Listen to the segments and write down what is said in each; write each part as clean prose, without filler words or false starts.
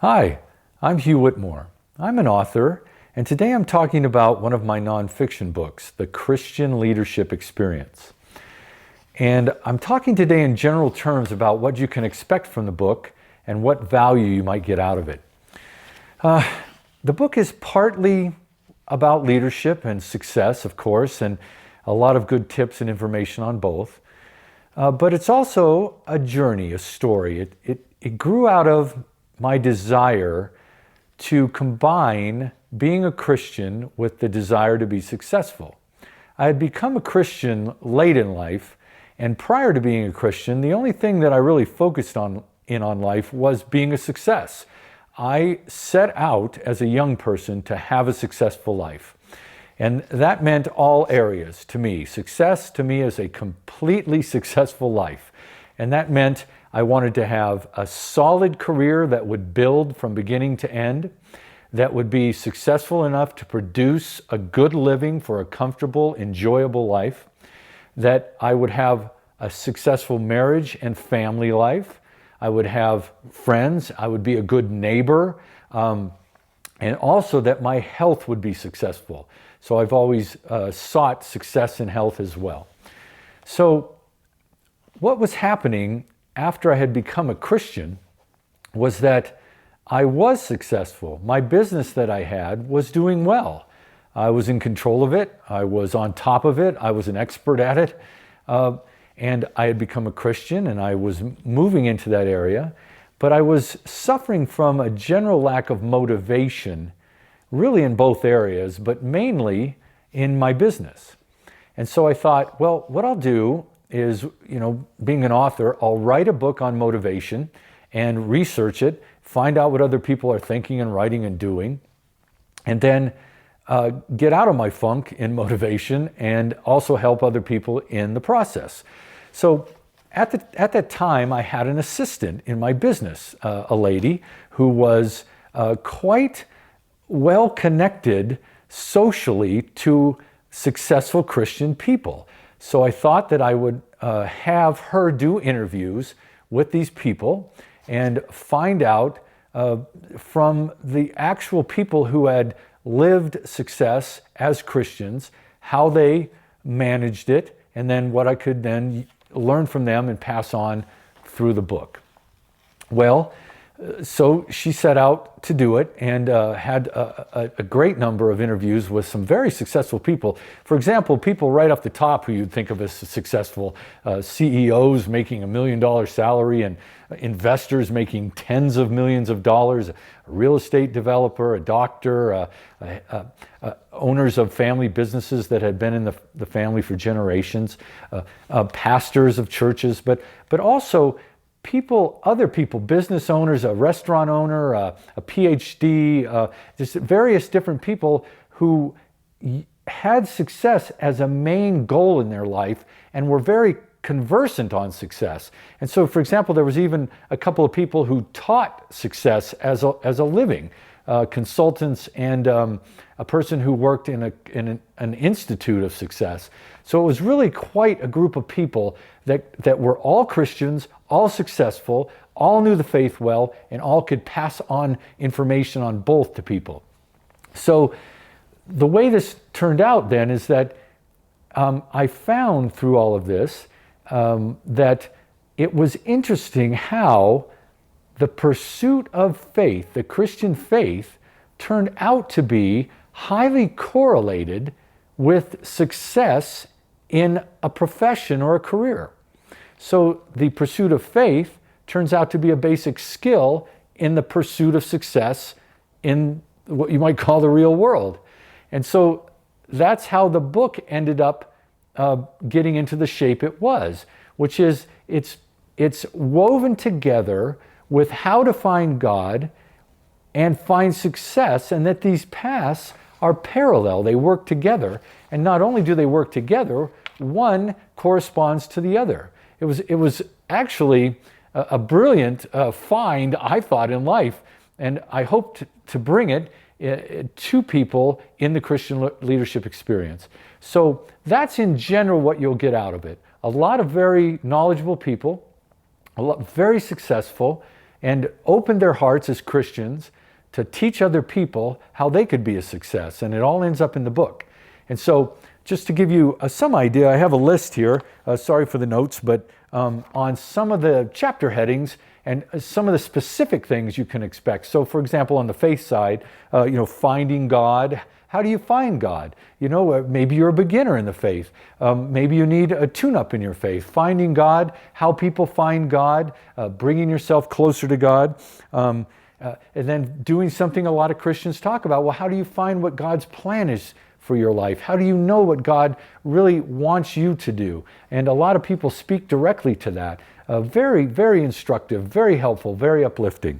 Hi, I'm Hugh Whitmore. I'm an author, and today I'm talking about one of my nonfiction books, The Christian Leadership Experience. And I'm talking today in general terms about what you can expect from the book and what value you might get out of it. The book is partly about leadership and success, of course, and a lot of good tips and information on both. But it's also a journey, a story. It grew out of my desire to combine being a Christian with the desire to be successful. I had become a Christian late in life, and prior to being a Christian, the only thing that I really focused on life was being a success. I set out as a young person to have a successful life. And that meant all areas to me. Success to me is a completely successful life. And that meant I wanted to have a solid career that would build from beginning to end, that would be successful enough to produce a good living for a comfortable, enjoyable life, that I would have a successful marriage and family life, I would have friends, I would be a good neighbor, and also that my health would be successful. So I've always sought success in health as well. So what was happening after I had become a Christian was that I was successful. My business that I had was doing well. I was in control of it. I was on top of it. I was an expert at it. And I had become a Christian and I was moving into that area. But I was suffering from a general lack of motivation, really in both areas, but mainly in my business. And so I thought, well, what I'll do is, being an author, I'll write a book on motivation and research it, find out what other people are thinking and writing and doing, and then get out of my funk in motivation and also help other people in the process. So at that time, I had an assistant in my business, a lady who was quite well connected socially to successful Christian people. So I thought that I would have her do interviews with these people and find out from the actual people who had lived success as Christians, how they managed it, and then what I could then learn from them and pass on through the book. Well, so she set out to do it and had a great number of interviews with some very successful people. For example, people right off the top who you'd think of as successful, CEOs making $1 million salary and investors making tens of millions of dollars, a real estate developer, a doctor, owners of family businesses that had been in the family for generations, pastors of churches, but also other people, business owners, a restaurant owner, a PhD, just various different people who had success as a main goal in their life and were very conversant on success. And so, for example, there was even a couple of people who taught success as a living, consultants and a person who worked in an institute of success. So it was really quite a group of people that were all Christians, all successful, all knew the faith well, and all could pass on information on both to people. So the way this turned out then is that I found through all of this that it was interesting how the pursuit of faith, the Christian faith, turned out to be highly correlated with success in a profession or a career. So the pursuit of faith turns out to be a basic skill in the pursuit of success in what you might call the real world. And so that's how the book ended up getting into the shape it was, which is it's woven together with how to find God and find success, and that these paths are parallel. They work together. And not only do they work together, one corresponds to the other. It was actually a brilliant find, I thought, in life. And I hope to bring it to people in the Christian leadership experience. So that's in general what you'll get out of it. A lot of very knowledgeable people, very successful, and opened their hearts as Christians to teach other people how they could be a success. And it all ends up in the book. And so just to give you some idea, I have a list here, sorry for the notes, but on some of the chapter headings and some of the specific things you can expect. So for example, on the faith side, finding God. How do you find God? Maybe you're a beginner in the faith. Maybe you need a tune-up in your faith. Finding God, how people find God, bringing yourself closer to God. And then doing something a lot of Christians talk about. Well, how do you find what God's plan is for your life? How do you know what God really wants you to do? And a lot of people speak directly to that. Very, very instructive, very helpful, very uplifting.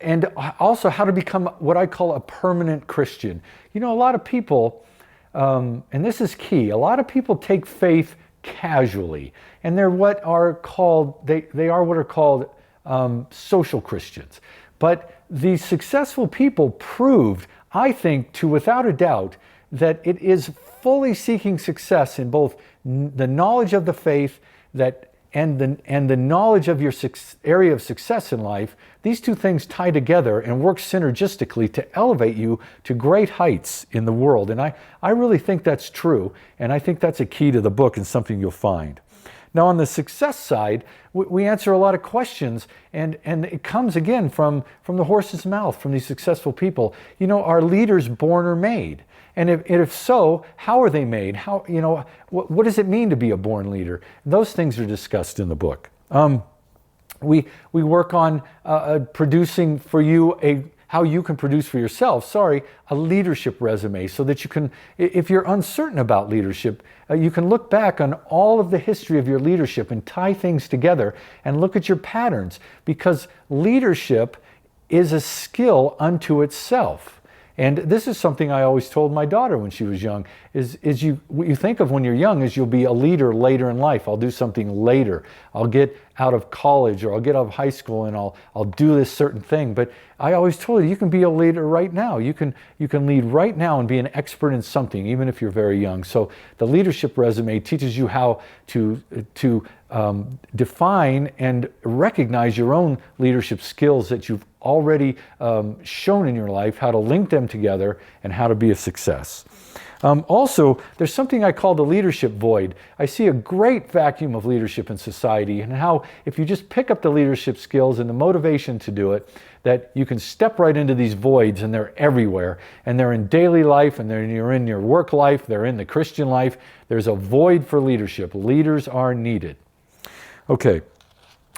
And also how to become what I call a permanent Christian. A lot of people, and this is key, a lot of people take faith casually. And they're what are called, they are what are called social Christians. But these successful people proved, I think, without a doubt, that it is fully seeking success in both the knowledge of the faith and the knowledge of your area of success in life. These two things tie together and work synergistically to elevate you to great heights in the world. And I really think that's true. And I think that's a key to the book and something you'll find. Now, on the success side, we answer a lot of questions, and it comes again from the horse's mouth, from these successful people. Are leaders born or made? And if so, how are they made? What does it mean to be a born leader? Those things are discussed in the book. We work on producing for you how you can produce for yourself, a leadership resume, so that you can, if you're uncertain about leadership, you can look back on all of the history of your leadership and tie things together and look at your patterns, because leadership is a skill unto itself. And this is something I always told my daughter when she was young, what you think of when you're young is you'll be a leader later in life. I'll do something later. I'll get out of college, or I'll get out of high school, and I'll do this certain thing. But I always told her, you can be a leader right now. You can lead right now and be an expert in something, even if you're very young. So the leadership resume teaches you how to define and recognize your own leadership skills that you've already shown in your life, how to link them together, and how to be a success. Also, there's something I call the leadership void. I see a great vacuum of leadership in society, and how if you just pick up the leadership skills and the motivation to do it, that you can step right into these voids, and they're everywhere. And they're in daily life, and you're in your work life, they're in the Christian life. There's a void for leadership. Leaders are needed. Okay.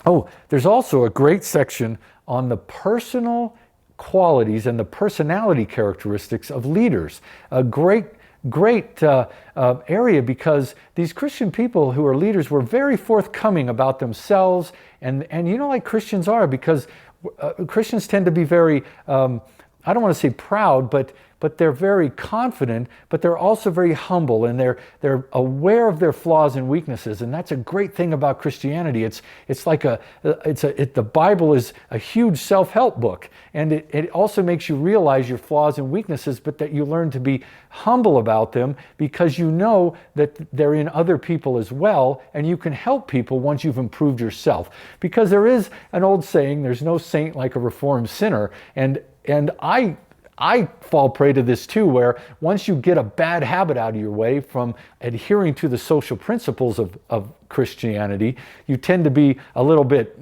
Oh, there's also a great section on the personal qualities and the personality characteristics of leaders. A great area, because these Christian people who are leaders were very forthcoming about themselves, and like Christians are, because Christians tend to be very, I don't want to say proud, but they're very confident, but they're also very humble, and they're aware of their flaws and weaknesses. And that's a great thing about Christianity. It's like the Bible is a huge self-help book, and it also makes you realize your flaws and weaknesses, but that you learn to be humble about them, because you know that they're in other people as well, and you can help people once you've improved yourself. Because there is an old saying, there's no saint like a reformed sinner, and I fall prey to this too, where once you get a bad habit out of your way from adhering to the social principles of Christianity, you tend to be a little bit,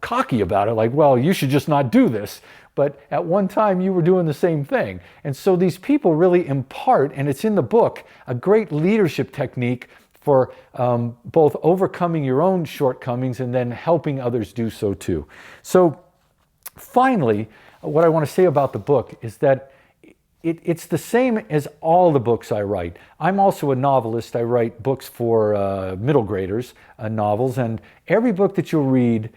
cocky about it, like, well, you should just not do this. But at one time you were doing the same thing. And so these people really impart, and it's in the book, a great leadership technique for both overcoming your own shortcomings and then helping others do so too. So finally, what I want to say about the book is that it's the same as all the books I write. I'm also a novelist. I write books for middle graders, novels, and every book that you'll read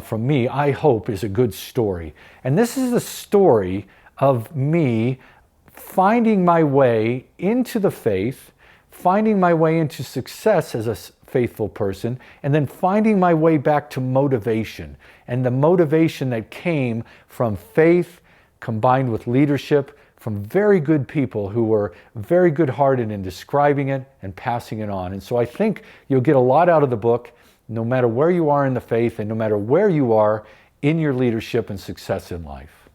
from me, I hope, is a good story. And this is the story of me finding my way into the faith, finding my way into success as a faithful person, and then finding my way back to motivation, and the motivation that came from faith combined with leadership from very good people who were very good-hearted in describing it and passing it on. And so I think you'll get a lot out of the book. no matter where you are in the faith and no matter where you are in your leadership and success in life.